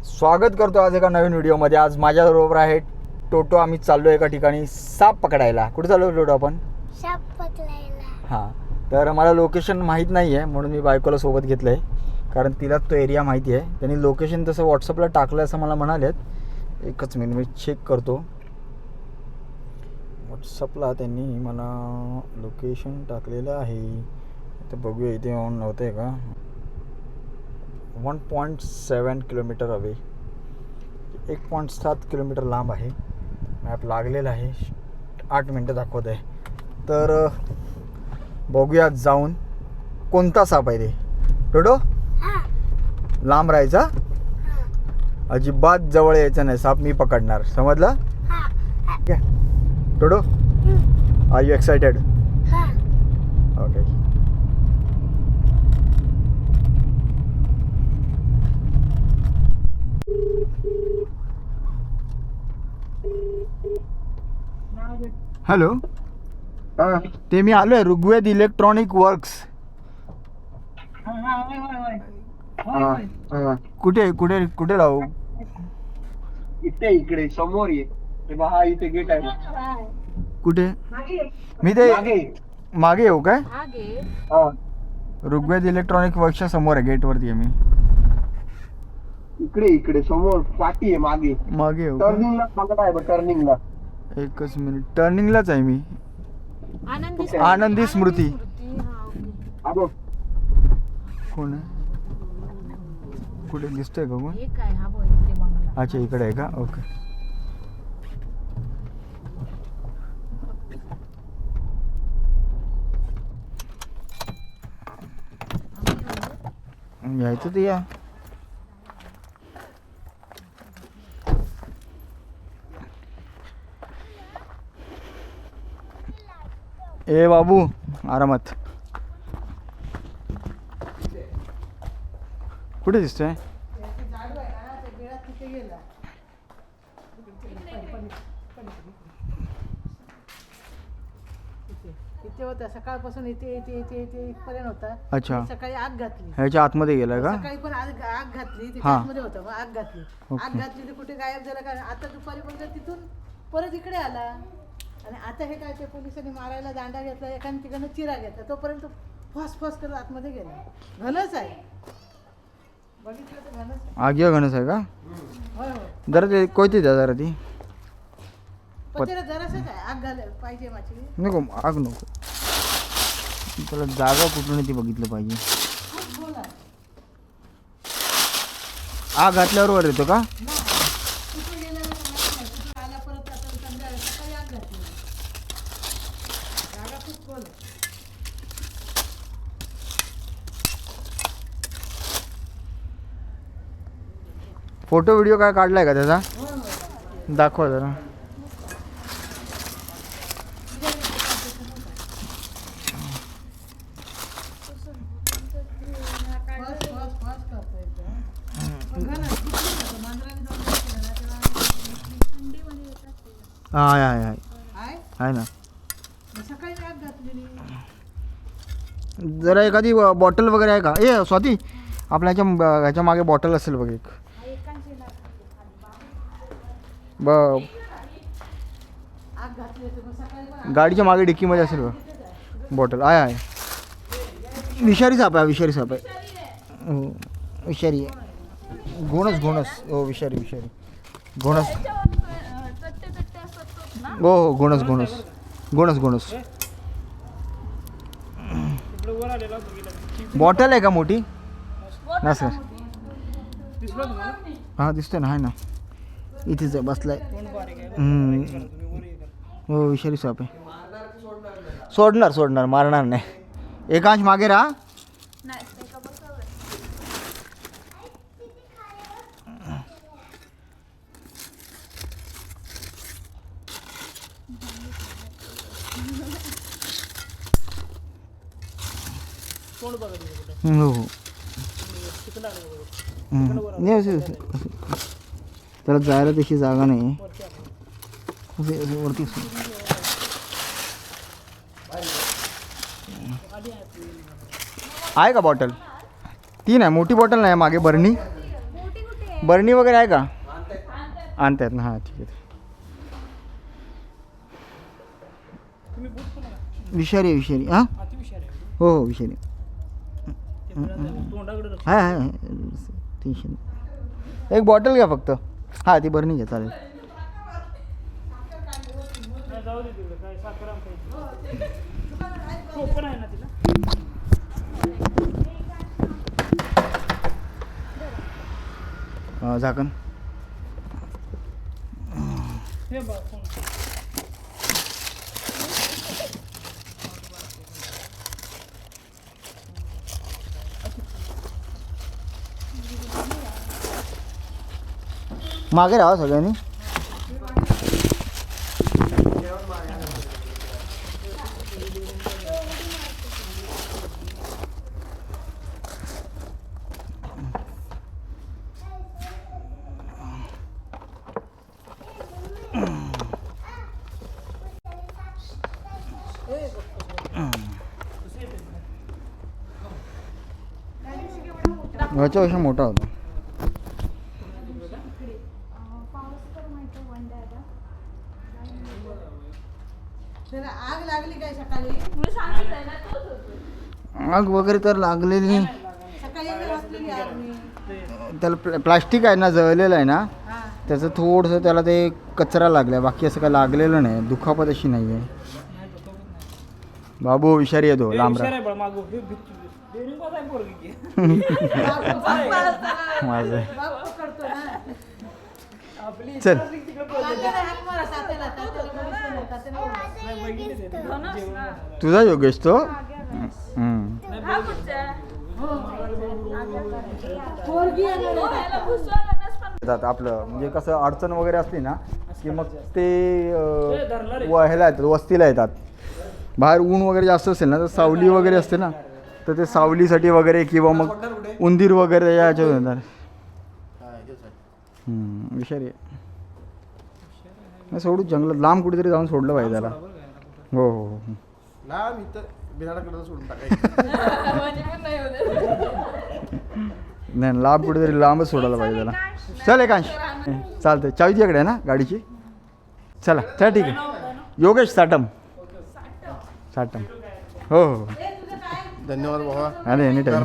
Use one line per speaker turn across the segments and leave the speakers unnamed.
स्वागत करतो आज एका नवीन व्हिडिओमध्ये। आज माझ्याबरोबर आहे टोटो। आम्ही चाललो एका ठिकाणी साप पकडायला। कुठे चाललो टोटो आपण?
साप पकडायला।
हां, तर मला लोकेशन माहीत नाही आहे म्हणून मी बायकोला सोबत घेतलं आहे, कारण तिला तो एरिया माहिती आहे। त्यांनी लोकेशन तसं व्हॉट्सअपला टाकलं असं मला म्हणालेत। एकच मिनिट मी चेक करतो। व्हॉट्सअपला त्यांनी मला लोकेशन टाकलेलं आहे, तर बघूया इथे ऑन होतं आहे का। 1.7 किलोमीटर अवे, 1.7 किलोमीटर लांब आहे। मॅप लागलेला आहे, 8 मिनटं दाखवत आहे। तर बघूया जाऊन कोणता साप आहे ते। टोटो लांब राहायचा, अजिबात जवळ यायचं नाही। साप मी पकडणार, समजलं? ठीक आहे Toto, are you excited? Okay. Hello, ते मी आलोय ऋग्वेद इलेक्ट्रॉनिक वर्क्स। कुठे कुठे कुठे राहू?
इकडे समोर ये, हा इथे गेट आहे।
कुठे? मी ते मागे येऊ काय? ऋग्वेद इलेक्ट्रॉनिक वर्क्सच्या समोर आहे, गेट वरती आहे मी।
इकडे समोर पाठी आहे, मागे
येऊ?
टर्निंगला मागं आहे, टर्निंगला।
एकच मिनिट, टर्निंगलाच आहे मी। आनंदी स्मृती कोण आहे? कुठे दिसतोय का कोण? अच्छा, इकडे आहे का? ओके। यायचं ते या। ए बाबू, आरामात। कुठे दिसतोय?
इथे होता सकाळपासून, इथे इथे इथे इथे इथपर्यंत होता।
अच्छा,
सकाळी आग घातली,
ह्याच्या आतमध्ये गेलाय का?
सकाळी पण आग घातली, तिथे
हा.
आतमध्ये होता, मग आग घातली। आग घातली तर कुठे गायब झाला का? आता दुपारी पण तिथून परत इकडे आला। आणि आता हे काय, ते पोलिसांनी मारायला दांडा घेतला, एकाने तिकडनं चिरा घेतला, तोपर्यंत फस फस करत आतमध्ये गेला। घनच आहे, बघितलं तर घनच आहे।
आग्या घणस आहे का?
होय होय,
जरा ते कोयती द्या जरा ती।
पण त्याला जरासंच आहे, आग घाल पाहिजे माझी।
नको, आग नको, त्याला जागा कुठून ती बघितलं पाहिजे।
खूप बोल आहे।
आग घातल्यावर वर येतो का?
कुठे गेलेला कुठे आला परत, आता संध्याकाळी सकाळी आग घातली। जागा खूप खोल आहे।
फोटो व्हिडिओ काय काढलाय का त्याचा? दाखवा जरा। आहे ना।
सकाळी आग घातलेली।
जरा एखादी बॉटल वगैरे आहे का? ए स्वाती, आपल्या ह्याच्या मागे बॉटल असेल बघ एक।
आग घातली होती, मग सकाळी पण
गाडीच्या मागे डिक्कीमध्ये असेल बघ बॉटल। आहे विषारी साप आहे, विषारी साप आहे। हो, विषारी आहे। घोणस हो, विषारी घोणस। हो घोणस। बॉटल आहे का मोठी? ना सर, हां दिसतोय ना, आहे ना, इथेच आहे, बसलाय। हो, विषारी साप आहे। सोडणार, मारणार नाही। एकांश मागे राहा। हो नाही, त्याला जायला तशी जागा नाही वरती। आहे का बॉटल? ती नाही, मोठी बॉटल नाही मागे, बरणी बरणी वगैरे आहे का? आणतायत ना, हां ठीक आहे. विषारी विषारी हां हो हो विषारी हां हां टेन्शन. एक बॉटल घ्या फक्त. हां ती बरणी घ्या चालेल. झाकण. मागे राहा सगळ्यांनी. ह्याच्यापेक्षा मोठा होता.
त्याला आग लागली काय सकाळी?
आग वगैरे तर लागलेली नाही.
सकाळी एकदा घातलेली आग मी.
त्याला प्लास्टिक आहे ना, जळलेलं आहे ना,
हा.
त्याचं थोडंसं त्याला ते कचरा लागला. बाकी असं काय लागलेलं नाही. दुखापत अशी नाही आहे. बाबू विषारी येतो लांब राहा. माझं
बाप पकडतो ना.
चल.
तात्याला हाक मारा, तात्याला, तात्याला बोलवा.
तुझा योगेश तो.
पोरगी येणार आहे.
आपलं म्हणजे कसं अडचण वगैरे असली ना की मग ते ह्याला येतात, वस्तीला येतात. बाहेर ऊन वगैरे जास्त असेल ना तर सावली वगैरे असते ना, तर ते सावलीसाठी वगैरे किंवा मग उंदीर वगैरे याच्यावर येणार. विषारी आहे. सोडू जंगलात लांब कुठेतरी जाऊन सोडलं पाहिजे त्याला. हो हो हो. नाही लांब कुठेतरी लांबच सोडायला पाहिजे त्याला. चल एकांश चालतंय. चावी तुझ्याकडे आहे ना गाडीची? चला चला ठीक आहे. योगेश साटम साटम हो हो
धन्यवाद बाबा.
अरे एनी टाईम.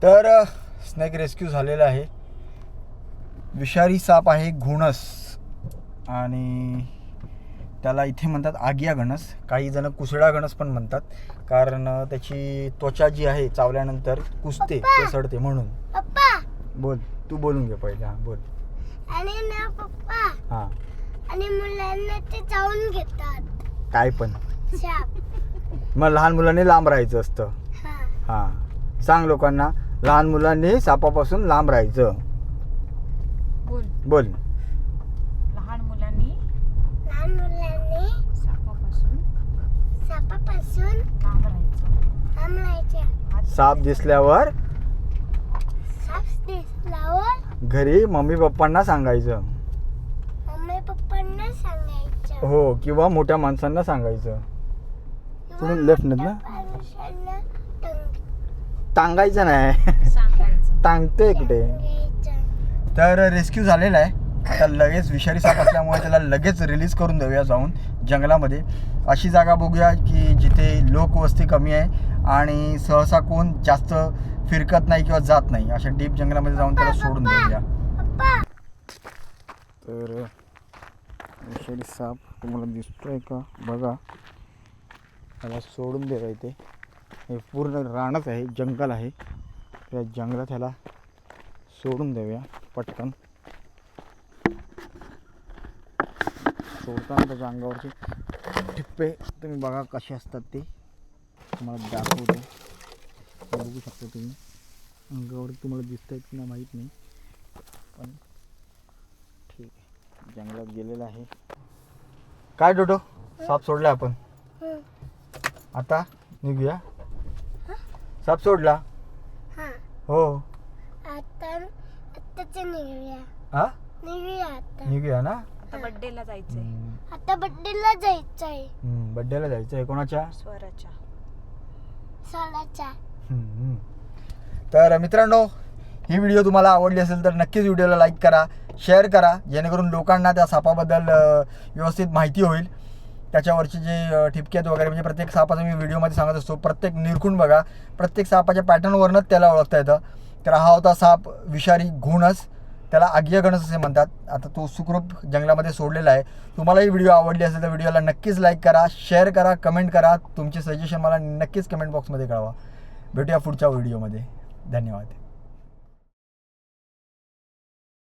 तर स्नेक रेस्क्यू झालेला आहे. विषारी साप आहे घुणस, आणि त्याला इथे म्हणतात आगिया घणस. काही जण कुसडा घणस पण म्हणतात, कारण त्याची त्वचा जी आहे चावल्यानंतर कुसते, ते सडते म्हणून.
पप्पा
बोल तू बोलून घे पहिले. हां बोल.
आणि ना पप्पा
हां
आणि मुलांना ते चावून घेतात
काय पण.
साप.
मग लहान मुलांनी लांब राहायचं असतं.
हा.
हां सांग लोकांना, लहान मुलांनी सापापासून लांब राहायचं.
बोल.
बोल.
लहान मुलांनी सापापासून लांब राहायचं.
लांब राहायचं.
साप दिसल्यावर
साप दिसल्यावर
घरी मम्मी पप्पांना सांगायचं.
मम्मी पप्पांना सांगायचं.
हो, किंवा मोठ्या माणसांना सांगायचं. पुढून लेफ्ट ना
माणसांना
टांगायचं नाही.
सांगायचं.
टांगते इकडे.
सांगायचं.
तर रेस्क्यू झालेला आहे. आता लगेच विषारी साप असल्यामुळे त्याला लगेच रिलीज करून देऊया जाऊन जंगलामध्ये. अशी जागा बघूया की जिथे लोकवस्ती कमी आहे आणि सहसा कोण जास्त फिरकत नाही किंवा जात नाही. अशा डीप जंगलामध्ये जाऊन त्याला सोडून देऊया.
पप्पा
तर विषारी साप तुम्हाला दिसतोय का बघा. त्याला सोडून देऊया इथे. हे पूर्ण रानच आहे, जंगल आहे. त्या जंगलात ह्याला सोडून देऊया पटकन. सोडताना त्याच्या अंगावरचे ठिप्पे तुम्ही बघा कसे असतात ते तुम्हाला दाखवतो. बघू शकता तुम्ही अंगावर तुम्हाला दिसत आहेत की नाही माहीत नाही, पण ठीक आहे. जंगलात गेलेला आहे. काय डोटो साप सोडला आपण. आता निघूया. साप सोडला.
हा.
हो
आताच निघूया.
हा
निघूया आता.
निघूया ना.
आता बर्थडेला जायचंय.
आता बड्डेला जायचंय.
बड्डेला जायचं आहे. कोणाच्या?
स्वराच्या.
सोडाचा.
तर मित्रांनो ही व्हिडिओ तुम्हाला आवडली असेल तर नक्कीच व्हिडिओला लाईक करा, शेअर करा, जेणेकरून लोकांना त्या सापाबद्दल व्यवस्थित माहिती होईल. त्याच्यावरचे जे ठिपक्यात वगैरे म्हणजे प्रत्येक सापाचा मी व्हिडिओमध्ये सांगत असतो, प्रत्येक निरखून बघा, प्रत्येक सापाच्या पॅटर्नवरनंच त्याला ओळखता येतं. तर हा होता साप विषारी घुणस, त्याला आग्यगणस असे म्हणतात. आता तो सुखरूप जंगलामध्ये सोडलेला आहे. तुम्हाला ही व्हिडिओ आवडली असेल तर व्हिडिओला नक्कीच लाईक करा, शेअर करा, कमेंट करा. तुमचे सजेशन मला नक्कीच कमेंट बॉक्समध्ये कळवा. भेटूया पुढच्या व्हिडिओमध्ये. धन्यवाद.